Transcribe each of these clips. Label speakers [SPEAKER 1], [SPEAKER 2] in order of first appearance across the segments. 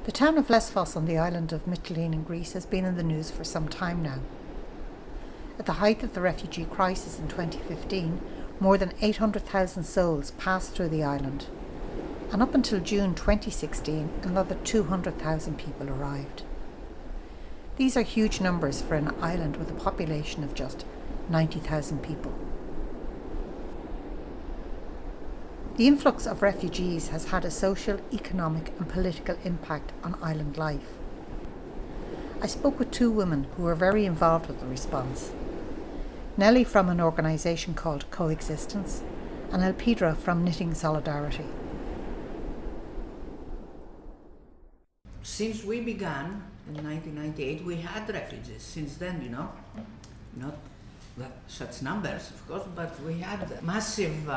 [SPEAKER 1] The town of Lesbos on the island of Mytilene in Greece has been in the news for some time now. At the height of the refugee crisis in 2015, more than 800,000 souls passed through the island, and up until June 2016, another 200,000 people arrived. These are huge numbers for an island with a population of just 90,000 people. The influx of refugees has had a social, economic and political impact on island life. I spoke with two women who were very involved with the response. Nellie from an organisation called Coexistence and Elpidra from Knitting Solidarity.
[SPEAKER 2] Since we began in 1998, we had refugees. Since then, not such numbers, of course, but we had massive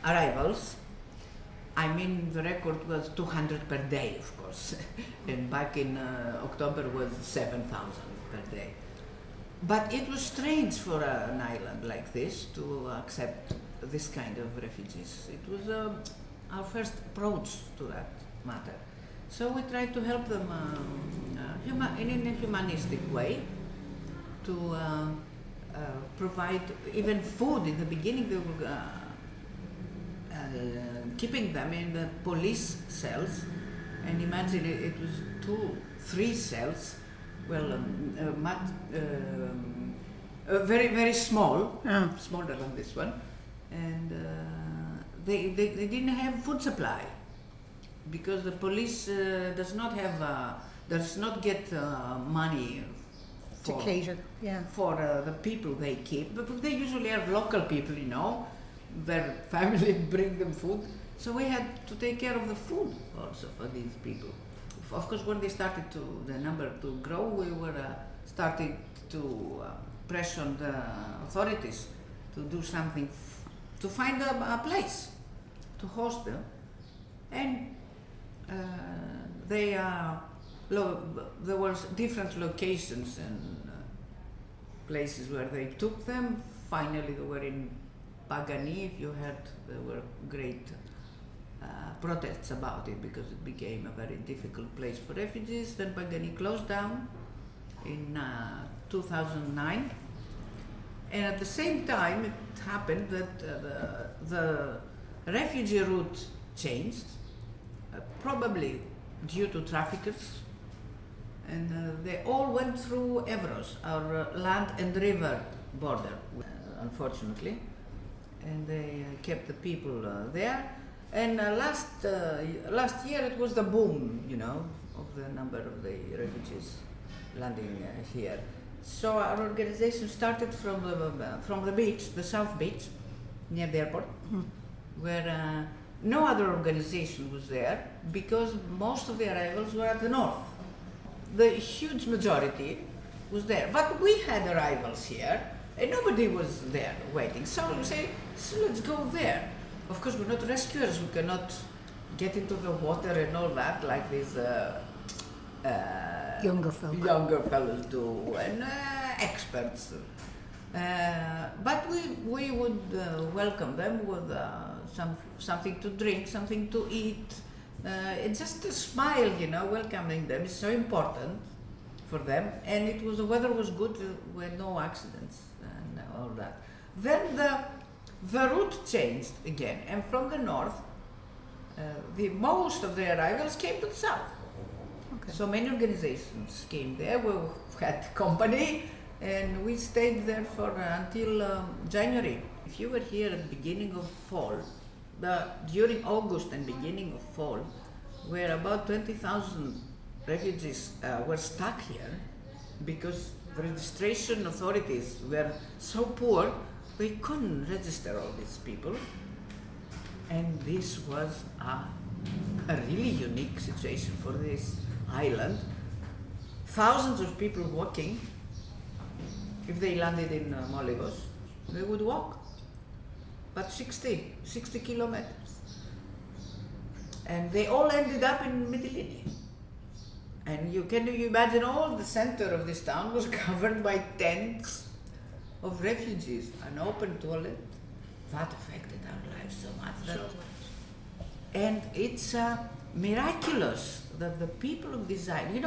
[SPEAKER 2] arrivals. I mean, the record was 200 per day, of course, and back in October was 7,000 per day. But it was strange for an island like this to accept this kind of refugees. It was our first approach to that matter. So we tried to help them in a humanistic way, to provide even food. In the beginning, they were keeping them in the police cells, and imagine it was 2-3 cells, very, very small, smaller than this one, and they didn't have food supply, because the police does not get money
[SPEAKER 1] to cater,
[SPEAKER 2] for the people they keep. But they usually are local people, their family bring them food. So we had to take care of the food also for these people. Of course, when they started the number to grow, we were starting to press on the authorities to do something, to find a place to host them. And there were different locations and places where they took them. Finally, they were in Pagani. If you heard, there were great protests about it because it became a very difficult place for refugees. Then Pagani closed down in 2009. And at the same time, it happened that the refugee route changed, probably due to traffickers, and they all went through Evros, our land and river border, unfortunately, and they kept the people there. And last year it was the boom, of the number of the refugees landing here. So our organization started from the beach, the South Beach, near the airport, where no other organization was there, because most of the arrivals were at the north. The huge majority was there, but we had arrivals here, and nobody was there waiting. So we say, let's go there. Of course, we're not rescuers. We cannot get into the water and all that like these
[SPEAKER 1] younger
[SPEAKER 2] fellows do, and experts. But we would welcome them with something to drink, something to eat. It's just a smile, welcoming them is so important for them. And the weather was good, we had no accidents and all that. Then the route changed again, and from the north, most of the arrivals came to the south.
[SPEAKER 1] Okay.
[SPEAKER 2] So many organizations came there. We had company, and we stayed there for until January. If you were here at the beginning of fall, during August and beginning of fall, where about 20,000 refugees were stuck here, because the registration authorities were so poor, they couldn't register all these people. And this was a really unique situation for this island. Thousands of people walking. If they landed in Molivos, they would walk, but 60 kilometers. And they all ended up in Mytilene. And you imagine all the center of this town was covered by tents of refugees, an open toilet. That affected our lives so much. And it's miraculous that the people of this island,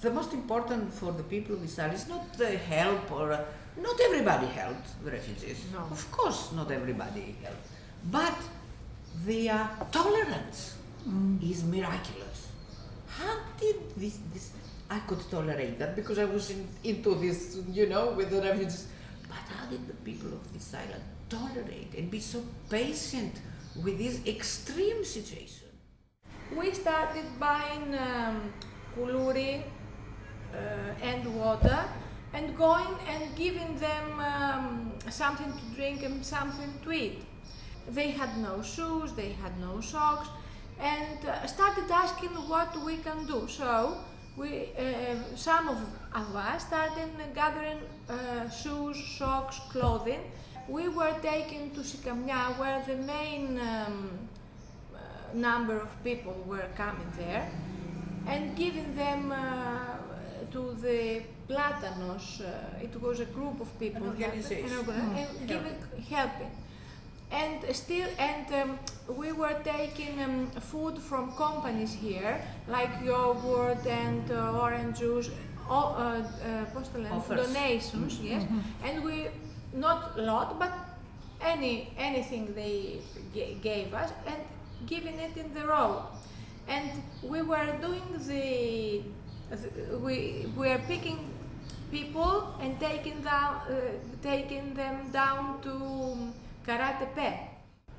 [SPEAKER 2] the most important for the people of this island is not the help or not everybody helped the refugees.
[SPEAKER 3] No.
[SPEAKER 2] Of course, not everybody helped, but their tolerance is miraculous. How did this? I could tolerate that because I was into this, with the refugees. But how did the people of this island tolerate and be so patient with this extreme situation?
[SPEAKER 3] We started buying kuluri and water and going and giving them something to drink and something to eat. They had no shoes, they had no socks, and started asking what we can do. So we, some of us started gathering shoes, socks, clothing. We were taken to Sikamia, where the main number of people were coming there, and giving them to the Platanos. It was a group of people,
[SPEAKER 2] An organization.
[SPEAKER 3] and helping. And we were taking food from companies here, like yogurt and orange juice, donations, yes. And we, not a lot, but anything they gave us, and giving it in the road. And we were doing we were picking people and taking them down to Karatepe.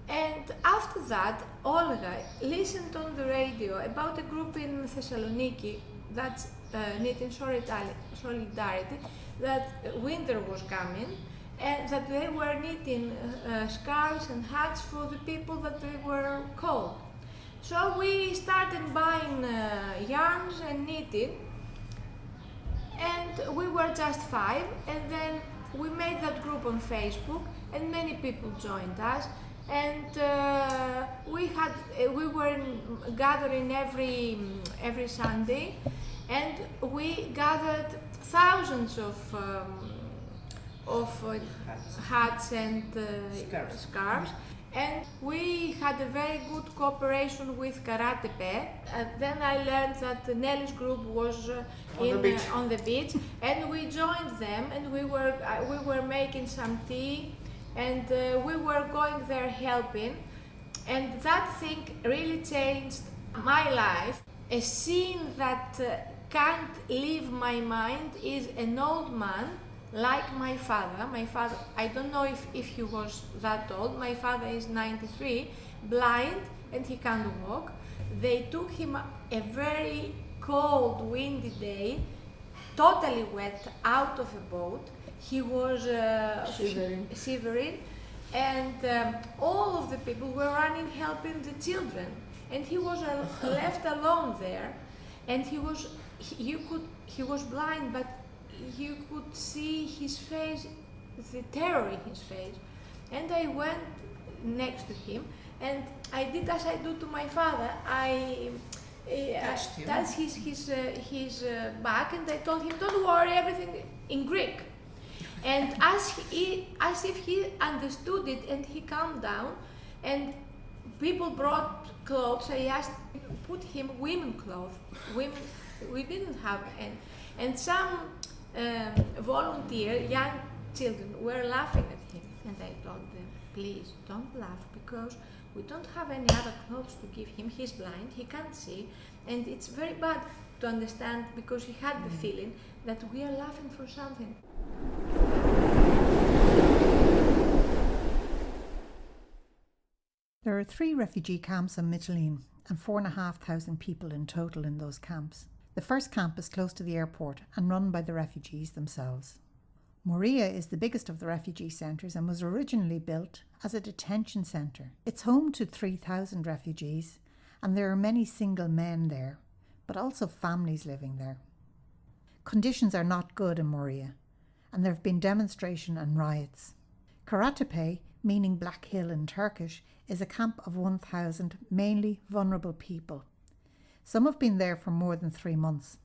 [SPEAKER 3] And after that, Olga listened on the radio about a group in Thessaloniki that's knitting solidarity, that winter was coming, and that they were knitting scarves and hats for the people that they were cold. So we started buying yarns and knitting, and we were just 5, and then we made that group on Facebook, and many people joined us, and we were gathering every Sunday, and we gathered thousands of hats and scarves. And we had a very good cooperation with Karatepe. Then I learned that Nelly's group was on the beach, and we joined them, and we were making some tea, and we were going there helping, and that thing really changed my life. A scene that can't leave my mind is an old man like my father. My father, I don't know if he was that old. My father is 93, blind, and he can't walk. They took him a very cold, windy day, totally wet, out of a boat. He was shivering, and all of the people were running, helping the children, and he was left alone there. And he was blind, but you could see his face, the terror in his face. And I went next to him, and I did as I do to my father. I touched his back, and I told him, "Don't worry, everything in Greek." And as if he understood it, and he calmed down, and people brought clothes. I asked, put him women clothes. We didn't have any. And some young children were laughing at him, and I told them, please don't laugh, because we don't have any other clothes to give him. He's blind, he can't see, and it's very bad to understand, because he had the feeling that we are laughing for something.
[SPEAKER 1] There are 3 refugee camps in Mytilene, and 4,500 people in total in those camps. The first camp is close to the airport and run by the refugees themselves. Moria is the biggest of the refugee centres and was originally built as a detention centre. It's home to 3,000 refugees, and there are many single men there, but also families living there. Conditions are not good in Moria, and there have been demonstration and riots. Karatepe, meaning Black Hill in Turkish, is a camp of 1,000 mainly vulnerable people. Some have been there for more than 3 months.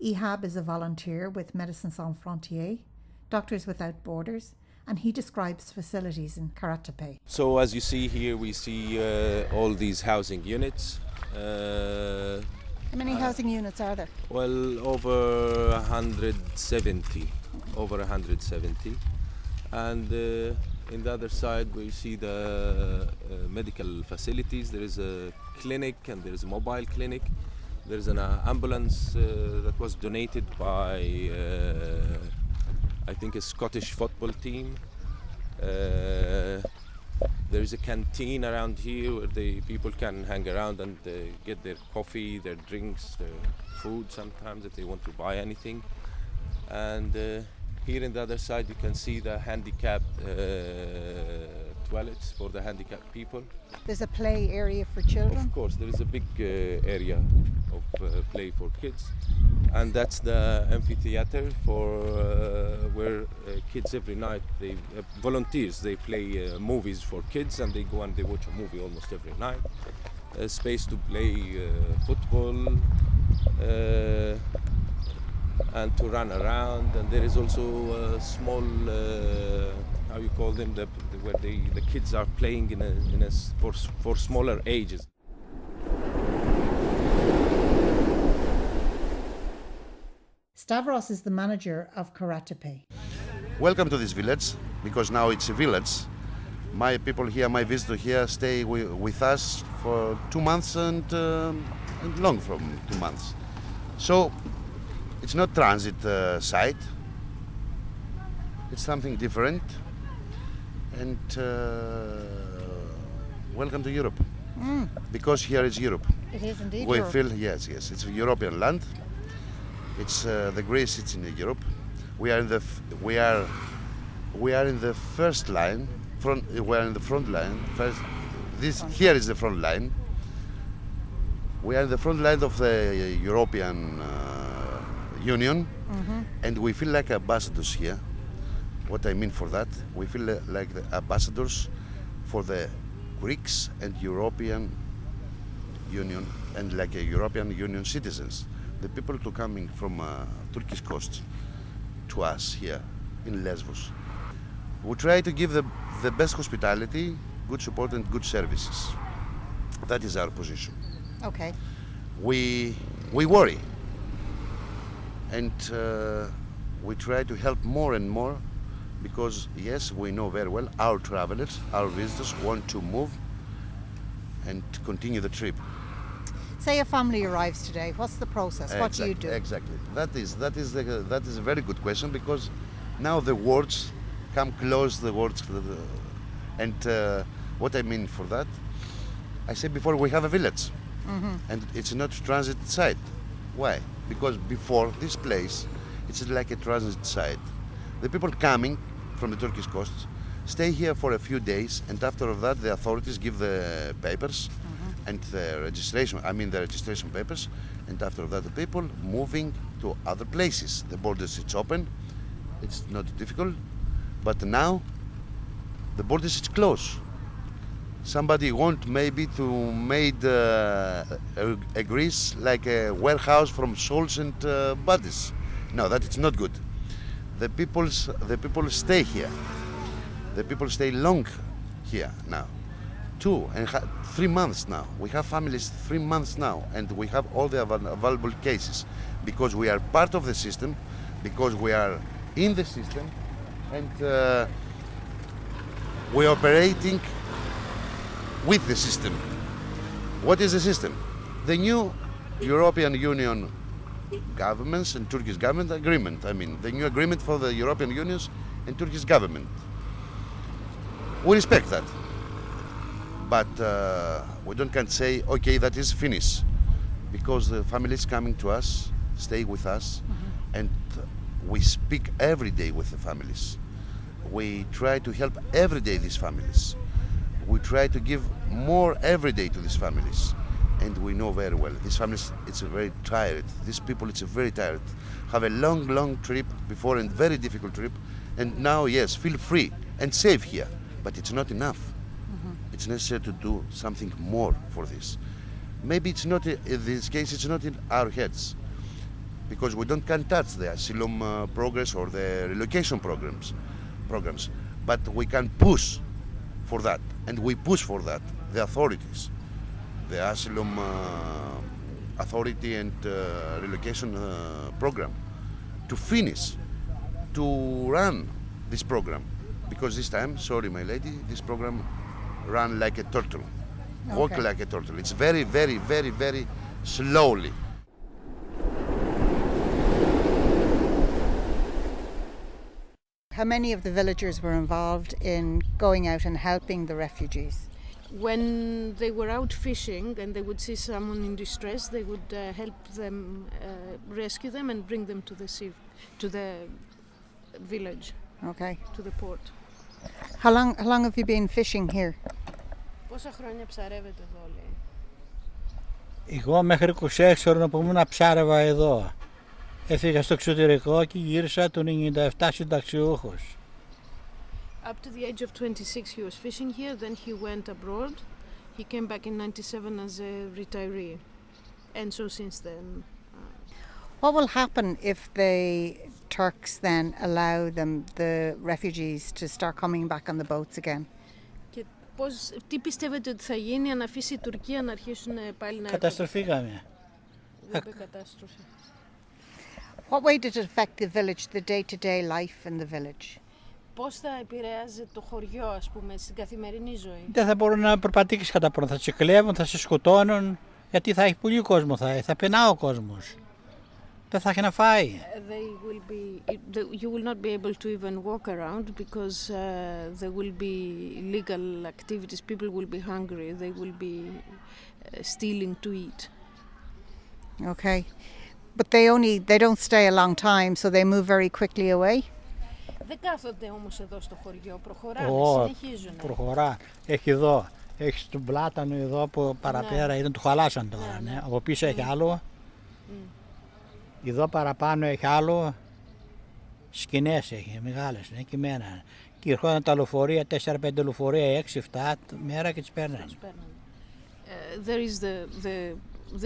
[SPEAKER 1] Ihab is a volunteer with Médecins Sans Frontières, Doctors Without Borders, and he describes facilities in Karatepe.
[SPEAKER 4] So as you see here, we see all these housing units.
[SPEAKER 1] How many housing units are there?
[SPEAKER 4] Well, over 170, and in the other side we see the medical facilities. There is a clinic and there is a mobile clinic. There is an ambulance that was donated by I think a Scottish football team. There is a canteen around here where the people can hang around and get their coffee, their drinks, their food sometimes if they want to buy anything. And here in the other side you can see the handicapped toilets for the handicapped people.
[SPEAKER 1] There's a play area for children?
[SPEAKER 4] Of course, there is a big area of play for kids. And that's the amphitheater for where kids every night, volunteers, they play movies for kids, and they go and they watch a movie almost every night. A space to play football and to run around. And there is also a small, how you call them, where the kids are playing for smaller ages.
[SPEAKER 1] Stavros is the manager of Karatepe.
[SPEAKER 5] Welcome to this village, because now it's a village. My people here, my visitors here stay with us for 2 months and long from 2 months. So it's not transit site, it's something different. And welcome to Europe, because here is Europe.
[SPEAKER 1] It is indeed
[SPEAKER 5] We
[SPEAKER 1] Europe.
[SPEAKER 5] feel, yes, it's a European land. It's the Greece. It's in Europe. We are in the first line. We are in the front line. Here is the front line. We are in the front line of the European Union, and we feel like ambassadors here. What I mean for that, we feel like the ambassadors for the Greeks and European Union, and like a European Union citizens. The people to coming from Turkish coast to us here in Lesbos. We try to give the best hospitality, good support and good services. That is our position.
[SPEAKER 1] Okay.
[SPEAKER 5] We worry, and we try to help more and more, because yes, we know very well our travelers, our visitors want to move and continue the trip.
[SPEAKER 1] Say a family arrives today, what's the process? What do you do?
[SPEAKER 5] Exactly. That is a very good question, because now the words come close. And what I mean for that, I said before, we have a village, and it's not transit site. Why? Because before this place, it's like a transit site. The people coming from the Turkish coast stay here for a few days, and after that, the authorities give the papers. And the registration papers, and after that the people moving to other places. The borders, it's open, it's not difficult, but now the borders is closed. Somebody want maybe to make a Greece like a warehouse from souls and bodies. No, that is not good. The people stay here. The people stay long here now. 2 and 3 months now. We have families 3 months now, and we have all the available cases, because we are part of the system, because we are in the system, and we are operating with the system. What is the system? The new European Union governments and Turkish government agreement. I mean, the new agreement for the European Unions and Turkish government. We respect that. But we can't say, okay, that is finished, because the families coming to us, stay with us, and we speak every day with the families. We try to help every day these families. We try to give more every day to these families, and we know very well these families, it's very tired. These people, it's very tired. Have a long trip before, and very difficult trip, and now yes, feel free and safe here, but it's not enough. It's necessary to do something more for this. Maybe it's not, in this case, it's not in our heads, because we can't touch the asylum progress or the relocation programs, but we can push for that, and we push for that, the authorities. the asylum authority and relocation program to finish, to run this program. Because this time, sorry my lady, this program ran like a turtle, walk like a turtle. It's very, very, very, very slowly.
[SPEAKER 1] How many of the villagers were involved in going out and helping the refugees?
[SPEAKER 6] When they were out fishing and they would see someone in distress, they would help them rescue them and bring them to the sea, to the village, to the port.
[SPEAKER 1] How long have you been fishing here?
[SPEAKER 6] Πόσα χρόνια ψαρεύετε εδώ, λέει?
[SPEAKER 7] Εγώ μέχρι 26 χρόνια που ήμουν ψάρευα εδώ. Έφυγα στο εξωτερικό και γύρισα το 97 συνταξιούχος.
[SPEAKER 6] Up to the age of 26 he was fishing here, then he went abroad. He came back in 97 as a retiree. And so since then...
[SPEAKER 1] What will happen if the Turks then allow the refugees to start coming back on the boats again?
[SPEAKER 6] Και τι πιστεύετε ότι θα γίνει αν αφήσει η Τουρκία να αρχίσουν πάλι να...
[SPEAKER 7] Καταστροφήκαμε.
[SPEAKER 6] Κατάστροφη.
[SPEAKER 1] What way did it affect the village, the day-to-day life in the village?
[SPEAKER 6] Πώς θα επηρέαζε το χωριό, ας πούμε, στην καθημερινή ζωή?
[SPEAKER 7] Δεν θα μπορούν να περπατήσεις κατά πρώτα. Θα σε κλέβουν, θα σε σκοτώνουν. Γιατί θα έχει πολύ κόσμο, θα πεινά ο κόσμος. Δεν θα έχει να φάει.
[SPEAKER 6] You will not be able to even walk around because there will be illegal activities. People will be hungry. They will be stealing to eat.
[SPEAKER 1] Okay. But they don't stay a long time, so they move very quickly away.
[SPEAKER 6] Δεν κάθονται όμως εδώ στο χωριό, προχωράνε, συνεχίζουν.
[SPEAKER 7] Προχωρά. Έχει εδώ, έχει τον πλάτανο εδώ που παραπέρα ήταν, του χαλάσαν τώρα. Ναι. Από πίσω έχει άλλο. Εδώ παραπάνω έχει άλλο. Σκηνές έχει, μεγάλες, ναι, κειμένα. Και ερχόταν τα λεωφορεία, 4-5 λεωφορεία, 6-7 μέρα και τις παίρνανε.
[SPEAKER 6] There is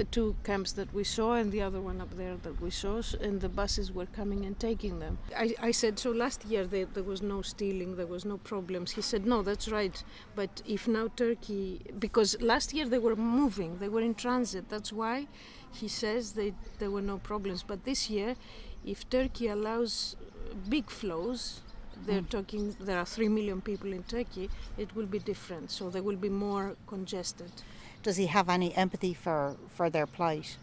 [SPEAKER 6] the two camps that we saw and the other one up there that we saw, and the buses were coming and taking them. I said, so last year there was no stealing, there was no problems. He said, no, that's right, but if now Turkey, because last year they were moving, they were in transit, that's why he says there were no problems. But this year, if Turkey allows big flows, they're talking, there are 3 million people in Turkey, it will be different, so they will be more congested.
[SPEAKER 1] Does he have any empathy for their plight?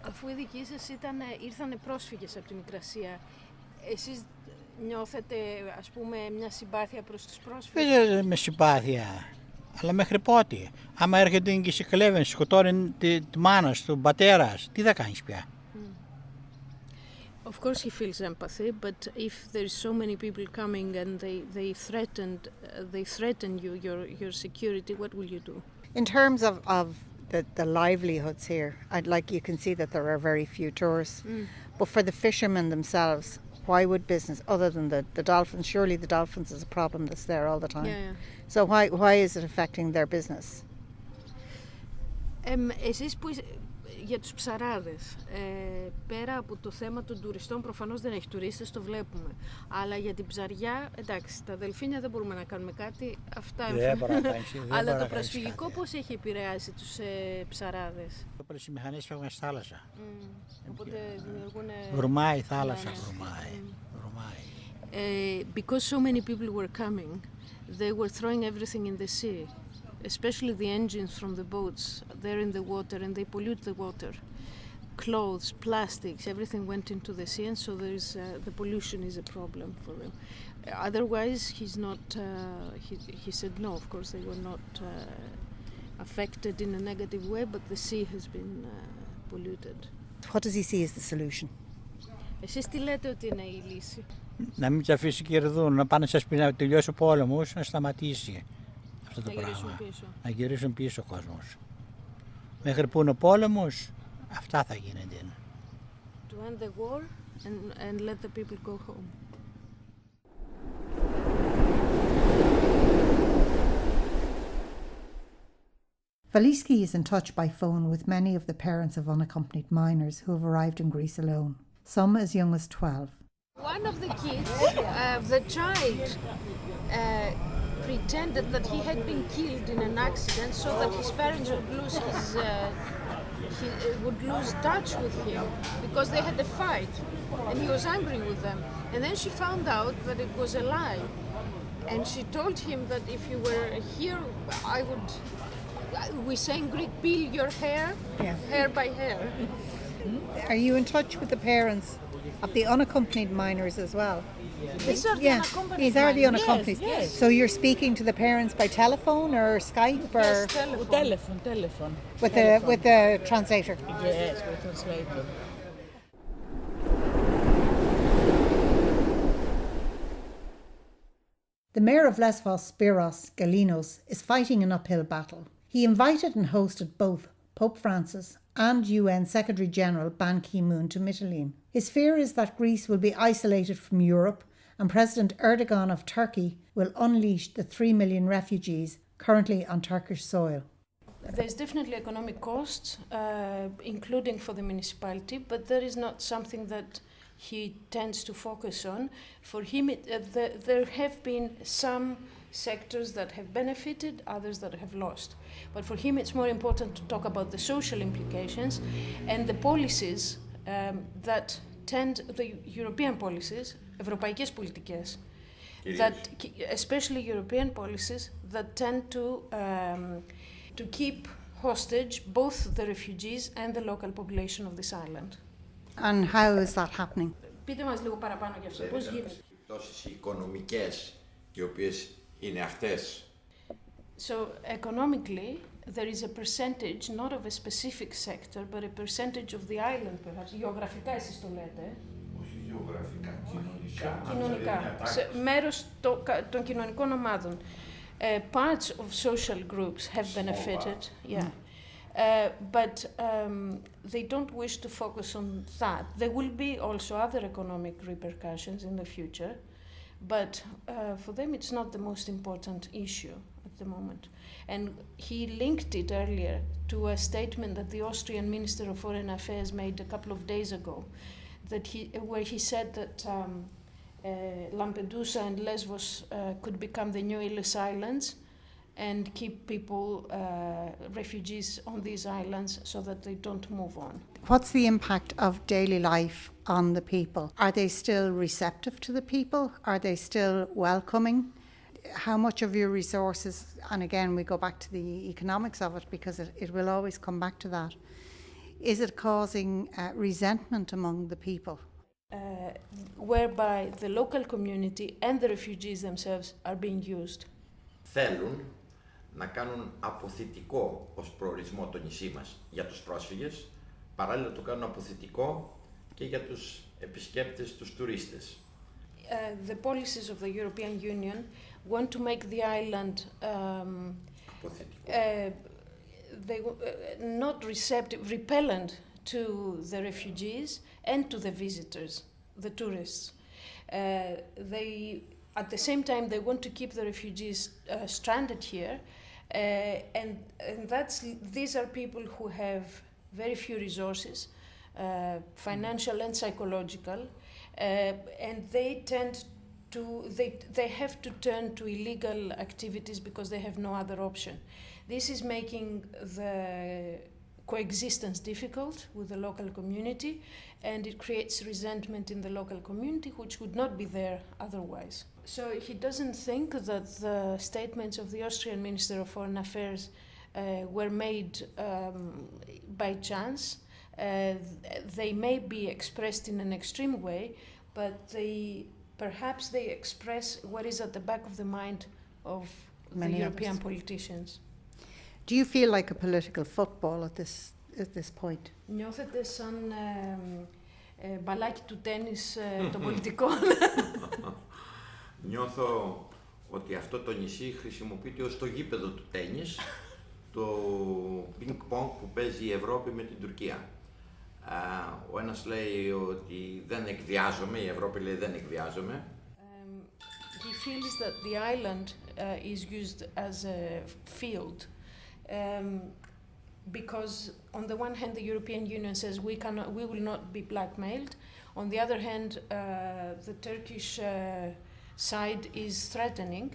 [SPEAKER 6] Αφού οι δικοί σας ήρθανε πρόσφυγες από τη Μικρασία, εσείς νιώθετε, ας πούμε, μια συμπάθεια προς τους πρόσφυγες?
[SPEAKER 7] Δεν με συμπάθεια, αλλά μέχρι πότε? Άμα έρχεται και σε κλέβουν, σκοτώνουν τη μάνα του, τον πατέρα, τι θα κάνεις πια?
[SPEAKER 6] Of course he feels empathy, but if there's so many people coming and they threaten you, your security, what will you do?
[SPEAKER 1] In terms of the livelihoods here, you can see that there are very few tourists. But for the fishermen themselves, why would business, other than the dolphins, surely the dolphins is a problem that's there all the time.
[SPEAKER 6] Yeah.
[SPEAKER 1] So why is it affecting their business?
[SPEAKER 6] Εσείς που για τους ψαράδες, πέρα από το θέμα των τουριστών, προφανώς δεν έχει τουρίστες, το βλέπουμε. Αλλά για την ψαριά, εντάξει, τα δελφίνια δεν μπορούμε να κάνουμε κάτι, αυτά αλλά το προσφυγικό πώς έχει επηρεάσει τους ψαράδες?
[SPEAKER 7] Οι μηχανές φεύγουν στη θάλασσα.
[SPEAKER 6] Οπότε δημιουργούν...
[SPEAKER 7] Βρωμάει η θάλασσα, βρωμάει.
[SPEAKER 6] Because so many people were coming, they were throwing everything in the sea. Especially the engines from the boats, they're in the water and they pollute the water. Clothes, plastics, everything went into the sea, and so the pollution is a problem for them. Otherwise, he's not. He said no. Of course, they were not affected in a negative way, but the sea has been polluted.
[SPEAKER 1] What does he see as the solution?
[SPEAKER 6] Εσείς τι λέτε ότι είναι η λύση?
[SPEAKER 7] Να μην τους αφήσει κερδούν, να πάνε στα σπίτι, να τελειώσει ο πόλεμος, να σταματήσει. Αυτό το πράγμα. Να γυρίσουν πίσω ο κόσμος. Μέχρι που είναι ο πόλεμος, αυτά θα γίνονται.
[SPEAKER 6] To end the war and let the people go home.
[SPEAKER 1] Valiski is in touch by phone with many of the parents of unaccompanied minors who have arrived in Greece alone, some as young as 12.
[SPEAKER 6] One of the kids, the child, pretended that he had been killed in an accident so that his parents would lose touch with him because they had a fight and he was angry with them. And then she found out that it was a lie. And she told him that if you were here, we say in Greek, peel your hair, hair by hair.
[SPEAKER 1] Are you in touch with the parents of the unaccompanied minors as well?
[SPEAKER 6] These are the unaccompanied
[SPEAKER 1] These are the
[SPEAKER 6] minors.
[SPEAKER 1] unaccompanied.
[SPEAKER 8] Yes.
[SPEAKER 1] So you're speaking to the parents by telephone or Skype or
[SPEAKER 6] Yes,
[SPEAKER 8] Telephone.
[SPEAKER 1] with a translator?
[SPEAKER 8] Yes, with translator.
[SPEAKER 1] The mayor of Lesbos, Spiros Galinos, is fighting an uphill battle. He invited and hosted both Pope Francis and UN Secretary-General Ban Ki-moon to Mytilene. His fear is that Greece will be isolated from Europe and President Erdogan of Turkey will unleash the 3 million refugees currently on Turkish soil.
[SPEAKER 6] There's definitely economic costs, including for the municipality, but that is not something that he tends to focus on. For him, there have been some sectors that have benefited, others that have lost. But for him, it's more important to talk about the social implications and the policies the European policies, ευρωπαϊκές πολιτικές, especially European policies that tend to keep hostage both the refugees and the local population of this island.
[SPEAKER 1] And how is that happening?
[SPEAKER 6] Πείτε μας λίγο παραπάνω για αυτό, πώς γίνεται.
[SPEAKER 9] Επιπτώσεις οικονομικές, οι οποίες είναι αυτές.
[SPEAKER 6] So economically, there is a percentage, not of a specific sector, but a percentage of the island, perhaps. Γεωγραφικά εσείς το λέτε.
[SPEAKER 9] Όχι γεωγραφικά, κοινωνικά.
[SPEAKER 6] Κοινωνικά. Μέρος των κοινωνικών ομάδων. Parts of social groups have benefited, but they don't wish to focus on that. There will be also other economic repercussions in the future, but for them it's not the most important issue at the moment. And he linked it earlier to a statement that the Austrian Minister of Foreign Affairs made a couple of days ago, where he said that Lampedusa and Lesbos could become the new Ellis Islands and keep people, refugees on these islands so that they don't move on.
[SPEAKER 1] What's the impact of daily life on the people? Are they still receptive to the people? Are they still welcoming? How much of your resources, and again we go back to the economics of it because it will always come back to that, is it causing resentment among the people?
[SPEAKER 6] Whereby the local community and the refugees themselves are being used.
[SPEAKER 9] Θέλουν να κάνουν αποθητικό ως προορισμό το νησί μας για τους πρόσφυγες, παράλληλα το κάνουν αποθητικό και για τους επισκέπτες, τους τουρίστες.
[SPEAKER 6] The policies of the European Union want to make the island not receptive, repellent to the refugees and to the visitors, the tourists. At the same time, they want to keep the refugees stranded here, and these are people who have very few resources, financial and psychological, and they have to turn to illegal activities because they have no other option. This is making the coexistence difficult with the local community, and it creates resentment in the local community which would not be there otherwise. So he doesn't think that the statements of the Austrian Minister of Foreign Affairs were made by chance. They may be expressed in an extreme way, but perhaps they express what is at the back of the mind of the European politicians.
[SPEAKER 1] Do you feel like a political football at this point?
[SPEAKER 6] Νιώθετε σαν μπαλάκι του τένις των πολιτικών.
[SPEAKER 9] Νιώθω ότι αυτό το νησί χρησιμοποιείται ως το γήπεδο του τένις, το πινκ-πονγκ που παίζει η Ευρώπη με την Τουρκία. Ο ένας λέει ότι δεν εκβιάζομαι, η Ευρώπη λέει δεν εκβιάζομαι.
[SPEAKER 6] He feels that the island is used as a field because on the one hand the European Union says we will not be blackmailed. On the other hand, the Turkish side is threatening,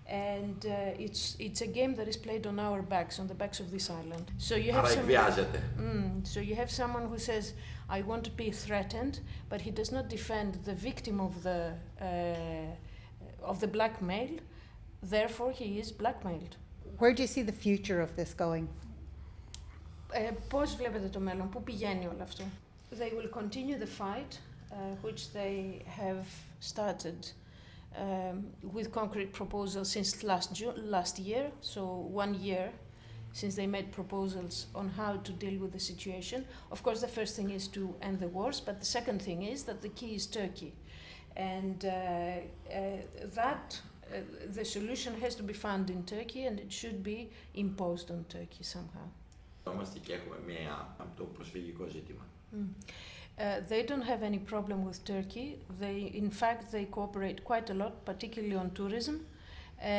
[SPEAKER 6] And it's a game that is played on our backs, on the backs of this island. So you have so you have someone who says, I want to be threatened, but he does not defend the victim of the blackmail. Therefore, he is blackmailed.
[SPEAKER 1] Where do you see the future of this going?
[SPEAKER 6] Πώς βλέπετε το μέλλον, πού πηγαίνει όλο αυτό? They will continue the fight, which they have started with concrete proposals since last year, so 1 year since they made proposals on how to deal with the situation. Of course, the first thing is to end the wars, but the second thing is that the key is Turkey. And the solution has to be found in Turkey, and it should be imposed on Turkey somehow.
[SPEAKER 9] Και έχουμε μία από το προσφυγικό ζήτημα.
[SPEAKER 6] They don't have any problem with Turkey. In fact, they cooperate quite a lot, particularly on tourism.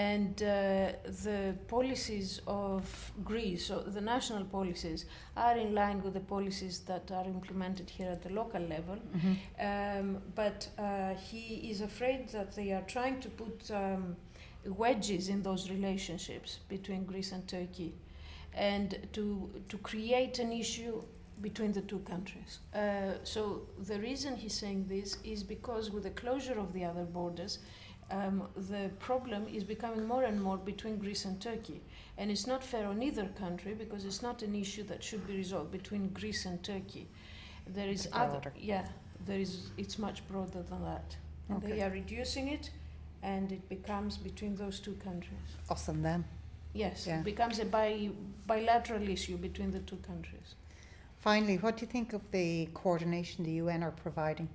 [SPEAKER 6] And the policies of Greece, so the national policies, are in line with the policies that are implemented here at the local level. But he is afraid that they are trying to put wedges in those relationships between Greece and Turkey, and to create an issue between the two countries. So the reason he's saying this is because with the closure of the other borders, the problem is becoming more and more between Greece and Turkey. And it's not fair on either country, because it's not an issue that should be resolved between Greece and Turkey. There is it's much broader than that. Okay. They are reducing it, and it becomes between those two countries.
[SPEAKER 1] Us and them.
[SPEAKER 6] Yes, it becomes a bilateral issue between the two countries.
[SPEAKER 1] Finally, what do you think of the coordination the UN are providing?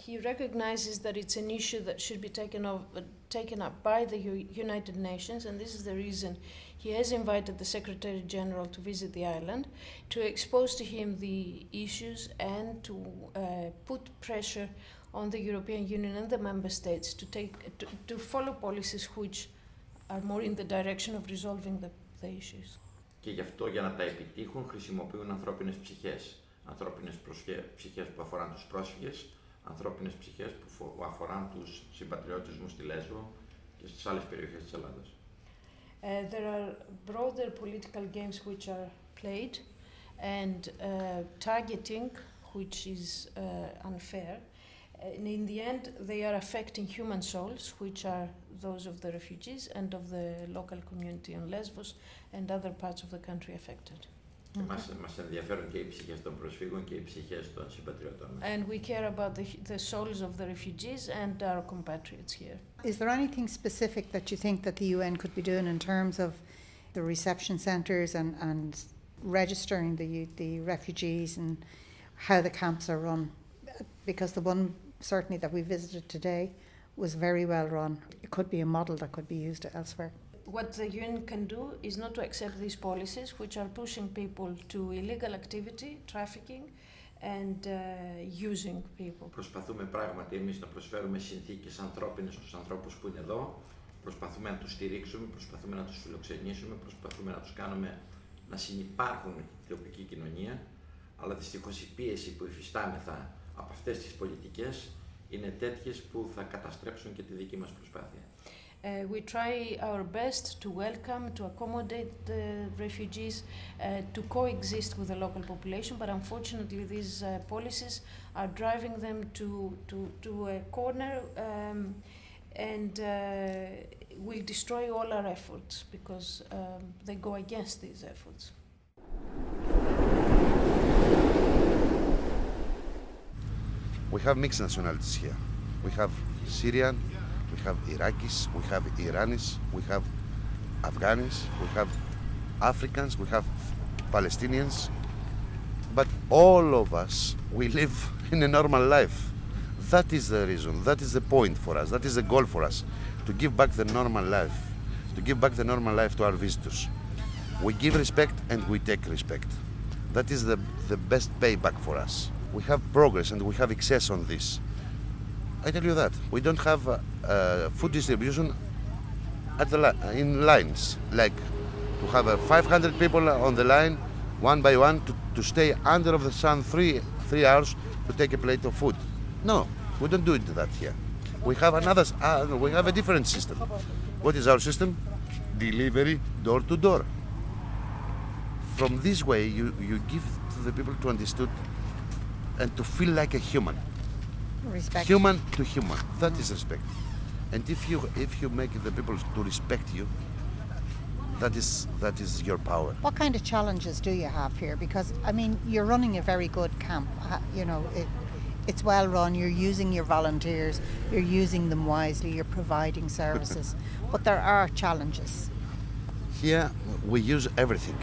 [SPEAKER 6] He recognizes that it's an issue that should be taken up by the United Nations, and this is the reason he has invited the Secretary General to visit the island, to expose to him the issues and to put pressure on the European Union and the member states to follow policies which are more in the direction of resolving the issues.
[SPEAKER 9] Και γι' αυτό, για να τα επιτύχουν, χρησιμοποιούν ανθρώπινες ψυχές. Ανθρώπινες ψυχές που αφοράν τους πρόσφυγες, ανθρώπινες ψυχές που αφοράν τους συμπατριώτες μου στη Λέσβο και στις άλλες περιοχές της Ελλάδας.
[SPEAKER 6] There are broader political games which are played, and targeting, which is unfair. And in the end, they are affecting human souls, which are those of the refugees and of the local community on Lesbos and other parts of the country affected.
[SPEAKER 9] Μας ενδιαφέρουν και οι ψυχές των προσφύγων και οι ψυχές των συμπατριωτών.
[SPEAKER 6] And we care about the souls of the refugees and our compatriots here.
[SPEAKER 1] Is there anything specific that you think that the UN could be doing in terms of the reception centres and registering the refugees and how the camps are run? Because the one certainly that we visited today was very well run. It could be a model that could be used elsewhere.
[SPEAKER 6] What the UN can do is not to accept these policies which are pushing people to illegal activity, trafficking and using people.
[SPEAKER 9] Προσπαθούμε πράγματι εμείς να προσφέρουμε συνθήκες ανθρώπινες στους ανθρώπους που είναι εδώ, προσπαθούμε να τους στηρίξουμε, προσπαθούμε να τους φιλοξενήσουμε, προσπαθούμε να τους κάνουμε να συνυπάρχουν στην τοπική κοινωνία, αλλά δυστυχώς η πίεση που υφιστάμεθα από αυτές τις πολιτικές είναι τέτοιες που θα καταστρέψουν και τη δική μας προσπάθεια.
[SPEAKER 6] We try our best to welcome, to accommodate the refugees, to coexist with the local population, but unfortunately these policies are driving them to a corner and will destroy all our efforts because they go against these efforts.
[SPEAKER 5] We have mixed nationalities here. We have Syrian, we have Iraqis, we have Iranis, we have Afghanis, we have Africans, we have Palestinians. But all of us, we live in a normal life. That is the reason, that is the point for us, that is the goal for us, to give back the normal life, to give back the normal life to our visitors. We give respect and we take respect. That is the best payback for us. We have progress and we have excess on this. I tell you that. We don't have food distribution in lines, like to have 500 people on the line, one by one, to stay under of the sun 3 hours to take a plate of food. No, we don't do that here. We have we have a different system. What is our system? Delivery door to door. From this way, you give to the people to understand and to feel like a human.
[SPEAKER 1] Respect.
[SPEAKER 5] Human to human. That is respect. And if you make the people to respect you, that is your power.
[SPEAKER 1] What kind of challenges do you have here? Because, I mean, you're running a very good camp. You know, it's well run. You're using your volunteers. You're using them wisely. You're providing services. But there are challenges.
[SPEAKER 5] Here, we use everything.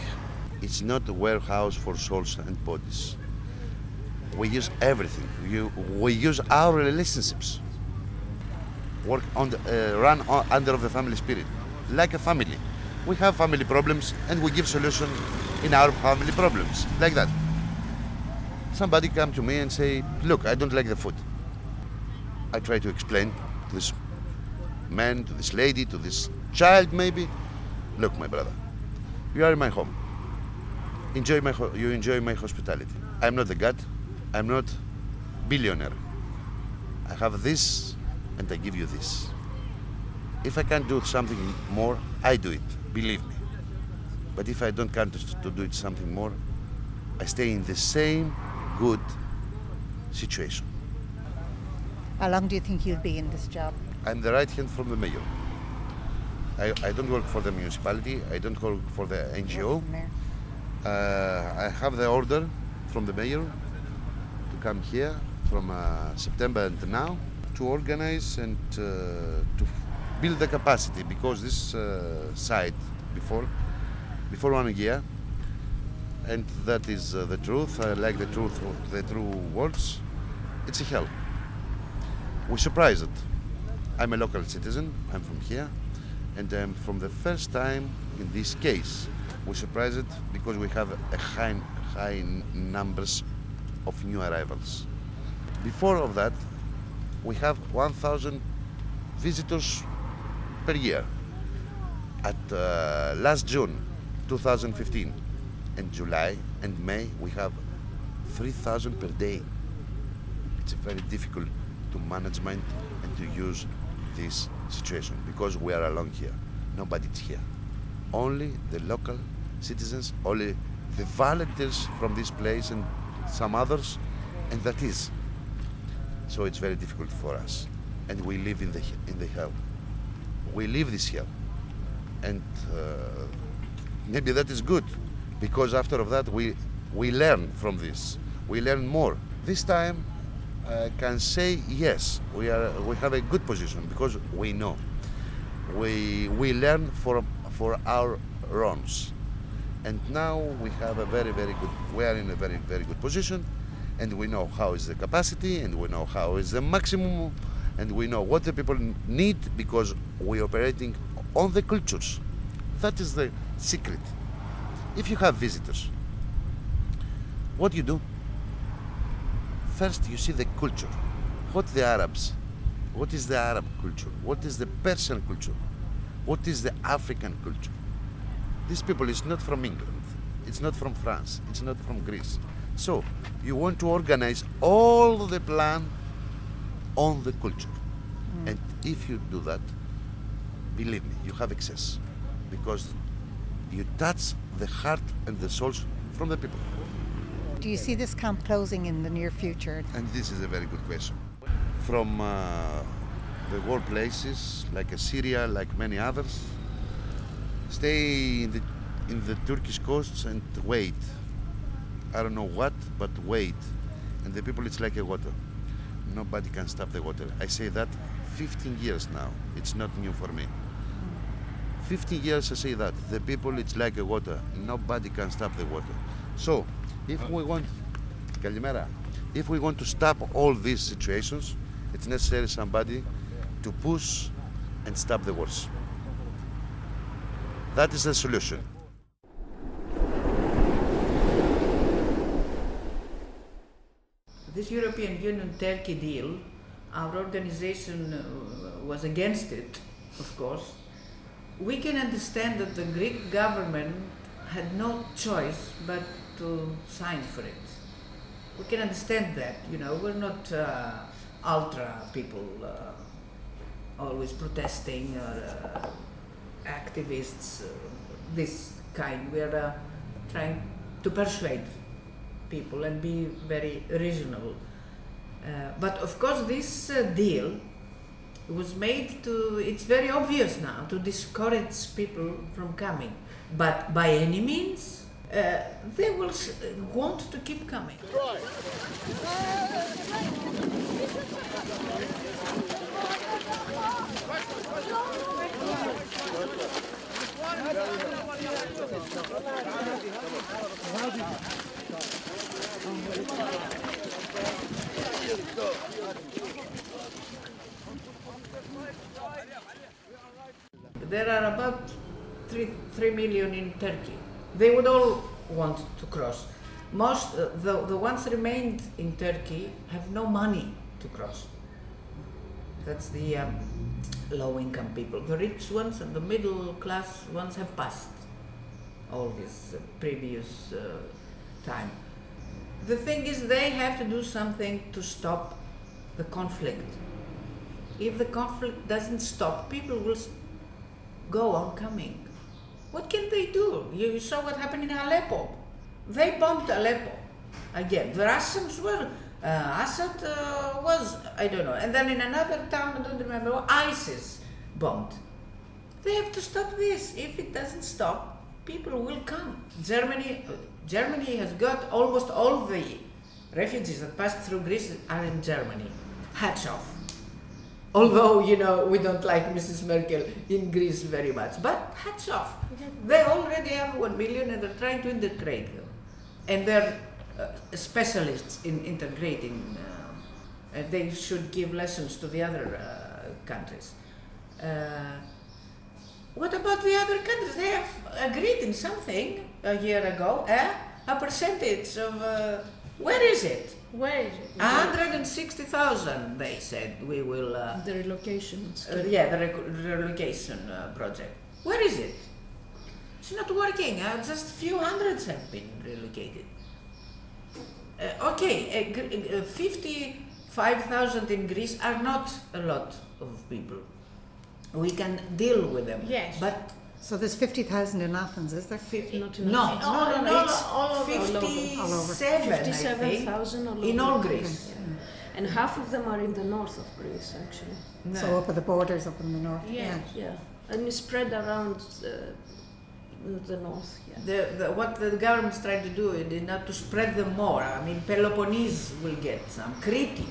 [SPEAKER 5] It's not a warehouse for souls and bodies. We use everything. We use our relationships. Work on run under the family spirit, like a family. We have family problems and we give solution in our family problems, like that. Somebody come to me and say, look, I don't like the food. I try to explain to this man, to this lady, to this child maybe, look, my brother, you are in my home. You enjoy my hospitality. I'm not the God, I'm not billionaire. I have this and I give you this. If I can do something more, I do it, believe me. But if I don't can to do it something more, I stay in the same good situation.
[SPEAKER 1] How long do you think you'll be in this job?
[SPEAKER 5] I'm the right hand from the mayor. I don't work for the municipality, I don't work for the NGO. I have the order from the mayor to come here from September and now to organize and to build the capacity, because this site before 1 year, and that is the truth. I like the true words. It's a hell. We surprised it. I'm a local citizen. I'm from here, and I'm from the first time in this case. We surprised it because we have a high numbers of new arrivals. Before of that, we have 1,000 visitors per year. At last June 2015 and July and May, we have 3,000 per day. It's very difficult to management and to use this situation because we are alone here. Nobody's here. Only the local citizens, only the volunteers from this place and some others, and that is. So it's very difficult for us, and we live in the hell. We live this hell, and maybe that is good, because after of that we learn from this. We learn more. This time I can say yes, we have a good position because we know. We learn for our wrongs, and now we have a very good. We are in a very good position, and we know how is the capacity, and we know how is the maximum, and we know what the people need because we are operating on the cultures. That is the secret. If you have visitors, what you do? First, you see the culture. What the Arabs? What is the Arab culture? What is the Persian culture? What is the African culture? These people is not from England. It's not from France. It's not from Greece. So you want to organize all the plan on the culture. And if you do that, believe me, you have access, because you touch the heart and the souls from the people.
[SPEAKER 1] Do you see this camp closing in the near future?
[SPEAKER 5] And this is a very good question. From the war places like Syria, like many others, stay in the Turkish coasts and wait. I don't know what, but wait. And the people, it's like a water. Nobody can stop the water. I say that 15 years now. It's not new for me. 15 years I say that. The people, it's like a water. Nobody can stop the water. So, if we want to stop all these situations, it's necessary somebody to push and stop the wars. That is the solution.
[SPEAKER 2] This European Union-Turkey deal, our organization was against it, of course. We can understand that the Greek government had no choice but to sign for it. We can understand that, we're not ultra people. always protesting or activists, this kind. We are trying to persuade people and be very reasonable. But of course this deal was made to, it's very obvious now, to discourage people from coming. But by any means, they will want to keep coming. There are about 3 million in Turkey. They would all want to cross. Most, the ones remained in Turkey have no money to cross. That's the low-income people. The rich ones and the middle-class ones have passed all this previous time. The thing is, they have to do something to stop the conflict. If the conflict doesn't stop, people will go on coming. What can they do? You saw what happened in Aleppo. They bombed Aleppo. Again, the Russians were, Assad was, I don't know. And then in another town, I don't remember, ISIS bombed. They have to stop this. If it doesn't stop, people will come. Germany has got almost all the refugees that passed through Greece are in Germany. Hats off. Although, you know, we don't like Mrs. Merkel in Greece very much, but hats off. They already have 1 million and they're trying to integrate them. And they're specialists in integrating, and they should give lessons to the other countries. What about the other countries? They have agreed in something a year ago, a percentage of, where is it?
[SPEAKER 3] Where is it?
[SPEAKER 2] 160,000, they said, we will...
[SPEAKER 6] The relocation.
[SPEAKER 2] Yeah, the relocation project. Where is it? It's not working. Just a few hundreds have been relocated. Okay, 55,000 in Greece are not a lot of people. We can deal with them.
[SPEAKER 3] Yes.
[SPEAKER 2] But
[SPEAKER 1] So there's 50,000 in Athens, is there?
[SPEAKER 6] Not in
[SPEAKER 2] no,
[SPEAKER 6] Athens.
[SPEAKER 2] it's
[SPEAKER 3] all over.
[SPEAKER 2] 57,000
[SPEAKER 6] 57,000 all over.
[SPEAKER 2] in all Greece.
[SPEAKER 6] Yeah. And half of them are in the north of Greece, actually.
[SPEAKER 2] No.
[SPEAKER 1] So up at the borders, up in the north.
[SPEAKER 3] Yeah.
[SPEAKER 6] Yeah, and it's spread around the north. Yeah.
[SPEAKER 2] What the government's trying to do is not to spread them more. I mean, Peloponnese will get some. Crete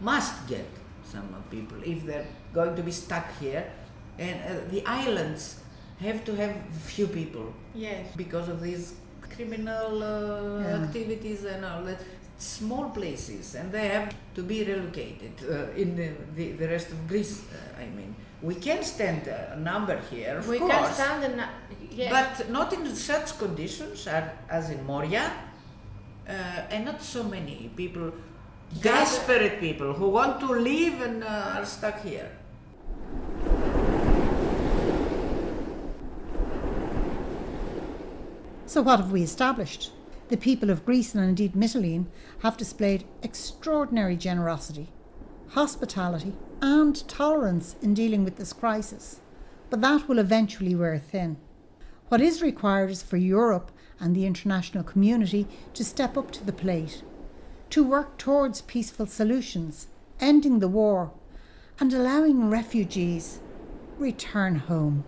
[SPEAKER 2] must get some people if they're going to be stuck here. And the islands have to have few people.
[SPEAKER 3] Yes.
[SPEAKER 2] Because of these criminal activities and all that. Small places, and they have to be relocated in the rest of Greece. I mean, we can stand a number here, of course.
[SPEAKER 3] We can stand yes.
[SPEAKER 2] But not in such conditions as in Moria, and not so many people, desperate people who want to leave and are stuck here.
[SPEAKER 1] So what have we established? The people of Greece and indeed Mytilene have displayed extraordinary generosity, hospitality and tolerance in dealing with this crisis. But that will eventually wear thin. What is required is for Europe and the international community to step up to the plate, to work towards peaceful solutions, ending the war and allowing refugees return home.